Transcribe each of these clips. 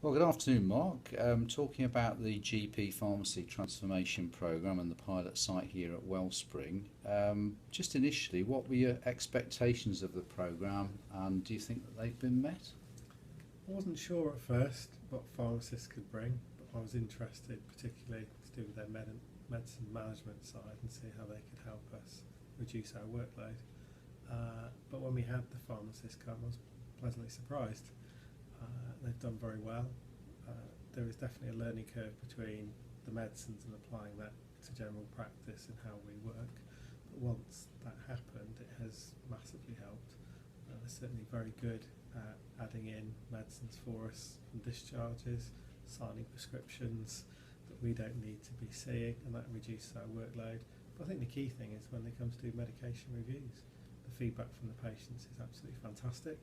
Well, good afternoon, Mark. Talking about the GP Pharmacy Transformation Programme and the pilot site here at Wellspring. Just initially, what were your expectations of the programme, and do you think that they've been met? I wasn't sure at first what pharmacists could bring, but I was interested particularly to do with their medicine management side and see how they could help us reduce our workload. But when we had the pharmacists come, I was pleasantly surprised. They've done very well. There is definitely a learning curve between the medicines and applying that to general practice and how we work. But once that happened, it has massively helped. They're certainly very good at adding in medicines for us and discharges, signing prescriptions that we don't need to be seeing, and that reduces our workload. But I think the key thing is when they come to do medication reviews, the feedback from the patients is absolutely fantastic.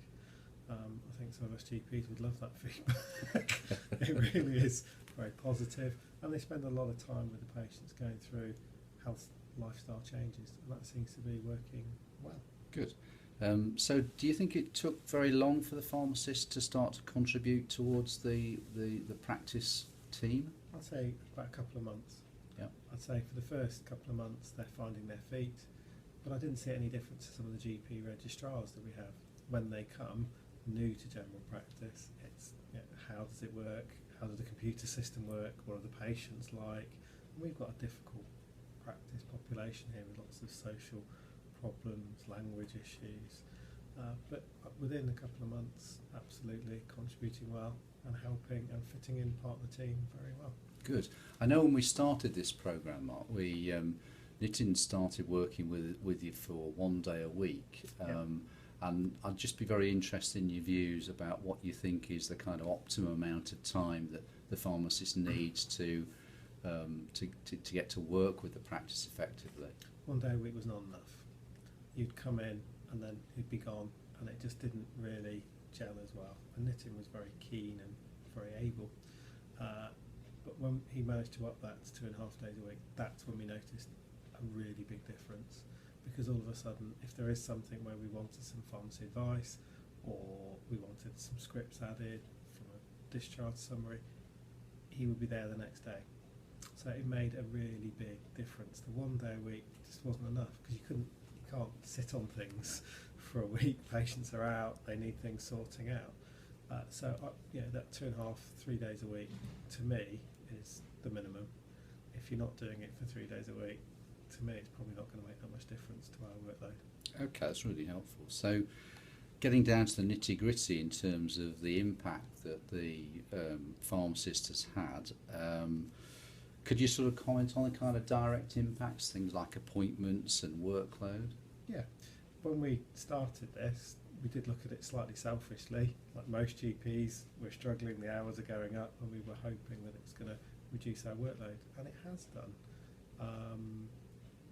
I think some of us GPs would love that feedback. It really is very positive, and they spend a lot of time with the patients going through health lifestyle changes, and that seems to be working well. Good. So, do you think it took very long for the pharmacist to start to contribute towards the practice team? I'd say about a couple of months. Yeah. I'd say for the first couple of months they're finding their feet, but I didn't see any difference to some of the GP registrars that we have when they come new to general practice. It's how does it work? How does the computer system work? What are the patients like? And we've got a difficult practice population here with lots of social problems, language issues. But within a couple of months, absolutely contributing well and helping and fitting in part of the team very well. Good. I know when we started this programme, Mark, Nitin started working with you for 1 day a week. And I'd just be very interested in your views about what you think is the kind of optimum amount of time that the pharmacist needs to get to work with the practice effectively. 1 day a week was not enough. You'd come in and then he'd be gone, and it just didn't really gel as well. And Nitin was very keen and very able. But when he managed to up that to 2.5 days a week, that's when we noticed a really big difference. Because all of a sudden, if there is something where we wanted some pharmacy advice or we wanted some scripts added from a discharge summary, he would be there the next day. So it made a really big difference. The 1 day a week just wasn't enough because you can't sit on things for a week. Patients are out, they need things sorting out. That 2.5, 3 days a week to me is the minimum. If you're not doing it for 3 days a week, to me it's probably not going to make that much difference to our workload. Okay, that's really helpful. So, getting down to the nitty gritty in terms of the impact that the pharmacist has had, could you sort of comment on the kind of direct impacts, things like appointments and workload? Yeah, when we started this, we did look at it slightly selfishly. Like most GPs, we're struggling, the hours are going up, and we were hoping that it's going to reduce our workload, and it has done.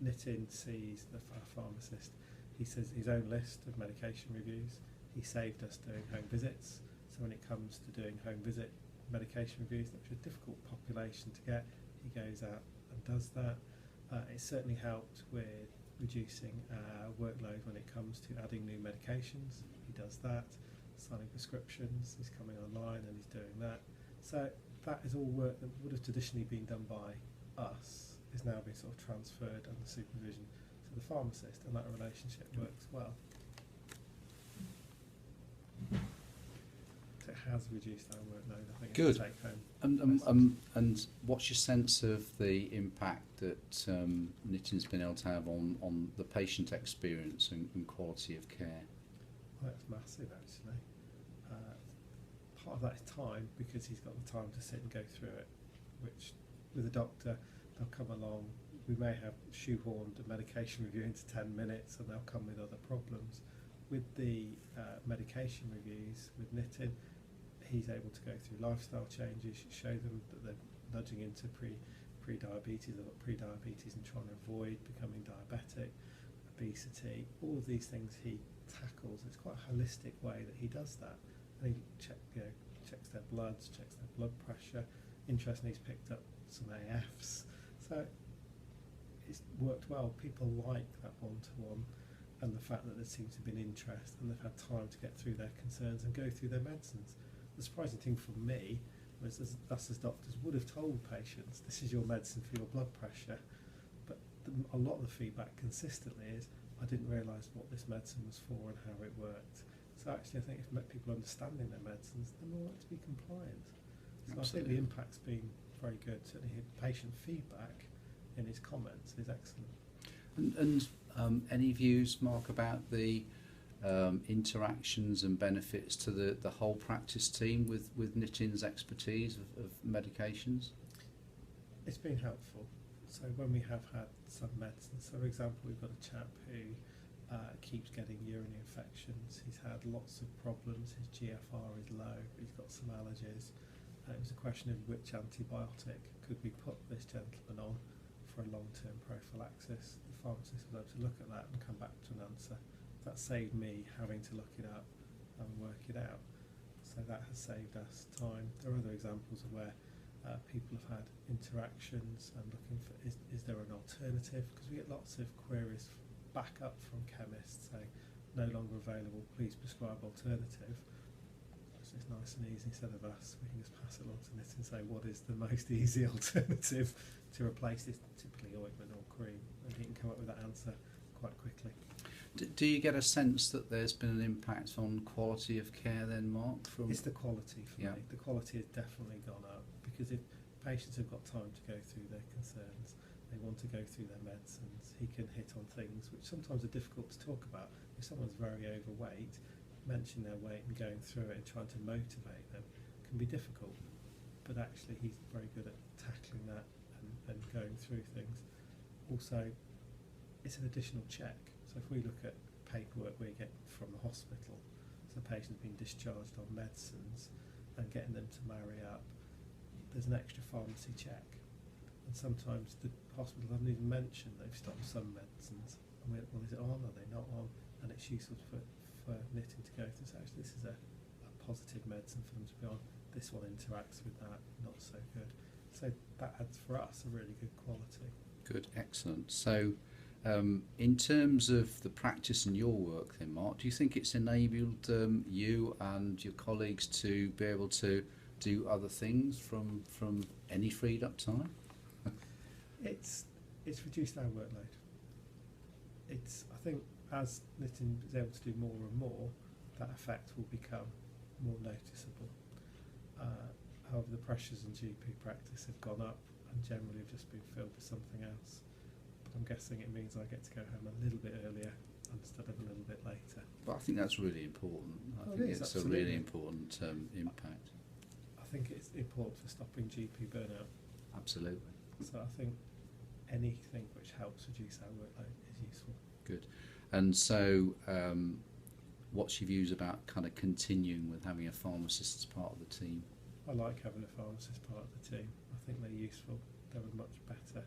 Nitin sees the pharmacist. He says his own list of medication reviews. He saved us doing home visits. So when it comes to doing home visit medication reviews, which is a difficult population to get, he goes out and does that. It certainly helped with reducing our workload when it comes to adding new medications. He does that. Signing prescriptions, he's coming online and he's doing that. So that is all work that would have traditionally been done by us, is now being sort of transferred under supervision to the pharmacist, and that relationship works well. So it has reduced our workload, I think. Good. Take home. And what's your sense of the impact that Nitin's been able to have on the patient experience and quality of care? Well, that's massive, actually. Part of that is time, because he's got the time to sit and go through it, which with a doctor, they'll come along, we may have shoehorned a medication review into 10 minutes and they'll come with other problems. With the medication reviews with Nitin, he's able to go through lifestyle changes, show them that they're nudging into pre-diabetes, they've got pre-diabetes and trying to avoid becoming diabetic, obesity, all of these things he tackles. It's quite a holistic way that he does that. And he checks their bloods, checks their blood pressure. Interestingly, he's picked up some AFs. So it's worked well. People like that one-to-one, and the fact that there seems to be an interest and they've had time to get through their concerns and go through their medicines. the surprising thing for me was us as doctors would have told patients, this is your medicine for your blood pressure, but a lot of the feedback consistently is, I didn't realise what this medicine was for and how it worked. So actually I think if people understanding their medicines, they're more likely to be compliant. So I think the impact's been very good. Certainly patient feedback in his comments is excellent. And any views, Mark, about the interactions and benefits to the whole practice team with Nitin's expertise of medications? It's been helpful. So when we have had some medicines, so for example, we've got a chap who keeps getting urinary infections. He's had lots of problems. His GFR is low. He's got some allergies. It was a question of which antibiotic could we put this gentleman on for a long-term prophylaxis. The pharmacist was able to look at that and come back to an answer. That saved me having to look it up and work it out. So that has saved us time. There are other examples of where people have had interactions and looking for, is there an alternative? Because we get lots of queries back up from chemists saying, no longer available, please prescribe alternative. So it's nice and easy, instead of us, we can just pass it on to Nitin and say, what is the most easy alternative to replace this, typically ointment or cream, and he can come up with that answer quite quickly. Do you get a sense that there's been an impact on quality of care then, Mark? It's the quality for me. The quality has definitely gone up, because if patients have got time to go through their concerns, they want to go through their medicines, he can hit on things which sometimes are difficult to talk about. If someone's very overweight, mention their weight and going through it and trying to motivate them can be difficult, but actually he's very good at tackling that and going through things. Also, it's an additional check. So if we look at paperwork we get from the hospital, so the patient's been discharged on medicines and getting them to marry up, there's an extra pharmacy check. And sometimes the hospital haven't even mentioned they've stopped some medicines. And we're, well, is it on? Are they not on? And it's useful for Nitin to go through. So actually, this is a positive medicine for them to be on. This one interacts with that, not so good. So that adds for us a really good quality. Good, excellent. So in terms of the practice and your work then, Mark, do you think it's enabled you and your colleagues to be able to do other things from any freed up time? It's reduced our workload. I think as Nitin is able to do more and more, that effect will become more noticeable. However, the pressures in GP practice have gone up and generally have just been filled with something else. But I'm guessing it means I get to go home a little bit earlier instead of a little bit later. But I think that's really important. I think it's absolutely a really important impact. I think it's important for stopping GP burnout. Absolutely. So I think anything which helps reduce our workload is useful. Good. And so what's your views about kind of continuing with having a pharmacist as part of the team? I like having a pharmacist part of the team. I think they're useful. They're a much better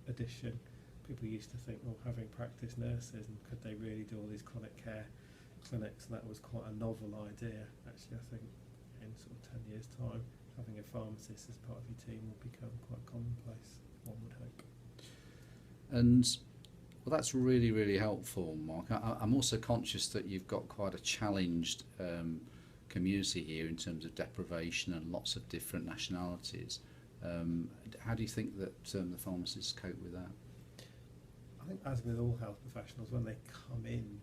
addition. People used to think, well, having practice nurses, and could they really do all these chronic care clinics? And that was quite a novel idea. Actually, I think in sort of 10 years' time, having a pharmacist as part of your team will become quite commonplace, one would hope. And well, that's really, really helpful, Mark. I'm also conscious that you've got quite a challenged community here in terms of deprivation and lots of different nationalities. How do you think that the pharmacists cope with that? I think, as with all health professionals, when they come in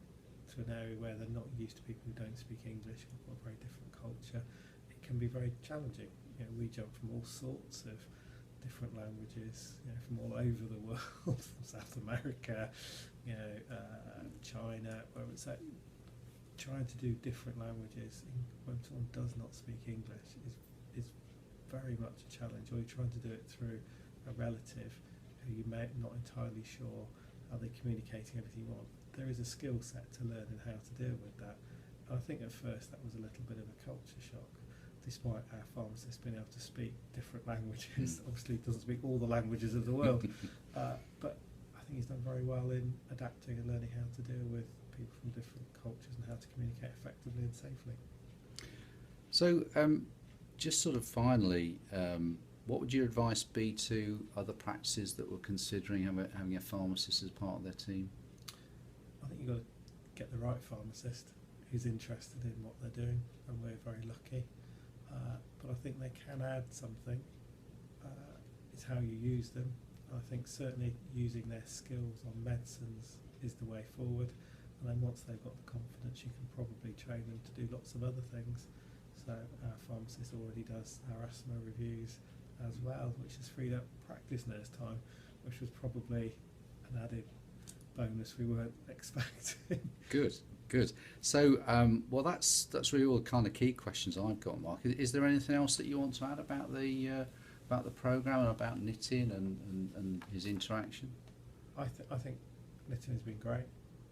to an area where they're not used to people who don't speak English or got a very different culture, it can be very challenging. You know, we jump from all sorts of different languages, you know, from all over the world, from South America, you know, China, where it's like trying to do different languages when someone does not speak English is very much a challenge. Or you're trying to do it through a relative who you may not entirely sure how they're communicating everything you want. There is a skill set to learn and how to deal with that. And I think at first that was a little bit of a culture shock. Despite our pharmacist being able to speak different languages, obviously he doesn't speak all the languages of the world, but I think he's done very well in adapting and learning how to deal with people from different cultures and how to communicate effectively and safely. So, just sort of finally, what would your advice be to other practices that were considering having a pharmacist as part of their team? I think you've got to get the right pharmacist who's interested in what they're doing, and we're very lucky. I but I think they can add something. It's how you use them. I think certainly using their skills on medicines is the way forward, and then once they've got the confidence, you can probably train them to do lots of other things. So our pharmacist already does our asthma reviews as well, which has freed up practice nurse time, which was probably an added bonus we weren't expecting. Good. So, well, that's really all the kind of key questions I've got, Mark. Is there anything else that you want to add about the programme and about Nitin and his interaction? I think Nitin has been great.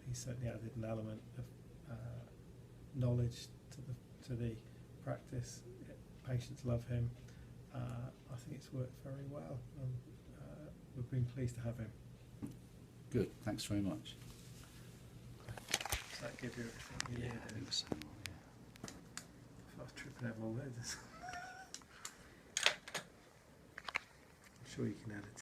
He's certainly added an element of knowledge to the practice. Patients love him. I think it's worked very well, and we've been pleased to have him. Good. Thanks very much. Does that give you everything you needed? I think so. Yeah. If I was tripping over all those. I'm sure you can add a